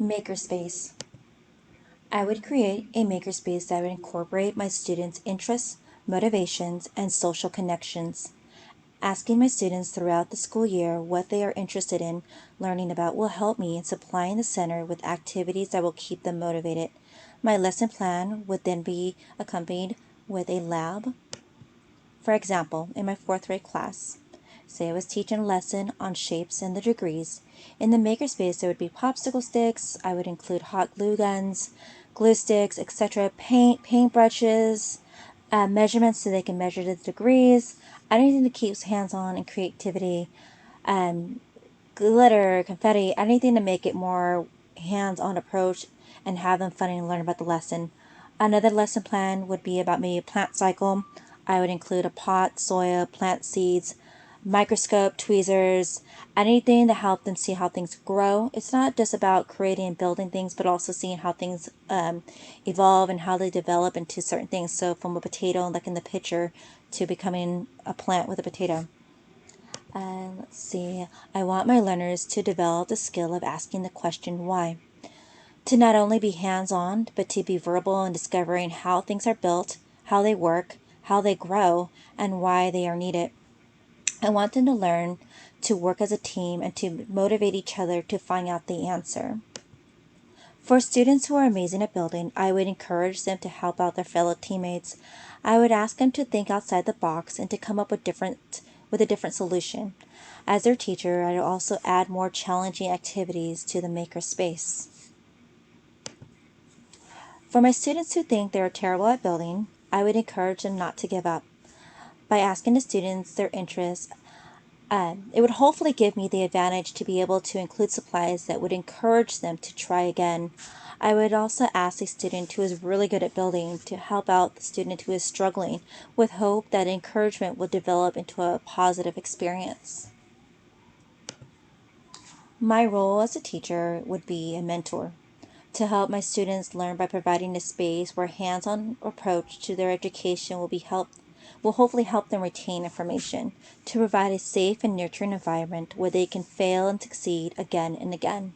Makerspace. I would create a makerspace that would incorporate my students' interests, motivations, and social connections. Asking my students throughout the school year what they are interested in learning about will help me in supplying the center with activities that will keep them motivated. My lesson plan would then be accompanied with a lab. For example, in my fourth grade class, say I was teaching a lesson on shapes and the degrees. In the makerspace, there would be popsicle sticks. I would include hot glue guns, glue sticks, etc., paintbrushes, measurements so they can measure the degrees, anything that keeps hands-on and creativity, um, glitter, confetti, anything to make it more hands-on approach and have them fun and learn about the lesson. Another lesson plan would be about maybe a plant cycle. I would include a pot, soil, plant seeds, microscope, tweezers, anything to help them see how things grow. It's not just about creating and building things, but also seeing how things evolve and how they develop into certain things. So from a potato, like in the picture, to becoming a plant with a potato. Let's see. I want my learners to develop the skill of asking the question why. To not only be hands on, but to be verbal in discovering how things are built, how they work, how they grow, and why they are needed. I want them to learn to work as a team and to motivate each other to find out the answer. For students who are amazing at building, I would encourage them to help out their fellow teammates. I would ask them to think outside the box and to come up with a different solution. As their teacher, I'd also add more challenging activities to the maker space. For my students who think they are terrible at building, I would encourage them not to give up. By asking the students their interests, it would hopefully give me the advantage to be able to include supplies that would encourage them to try again. I would also ask a student who is really good at building to help out the student who is struggling, with hope that encouragement will develop into a positive experience. My role as a teacher would be a mentor to help my students learn by providing a space where hands-on approach to their education will hopefully help them retain information, to provide a safe and nurturing environment where they can fail and succeed again and again.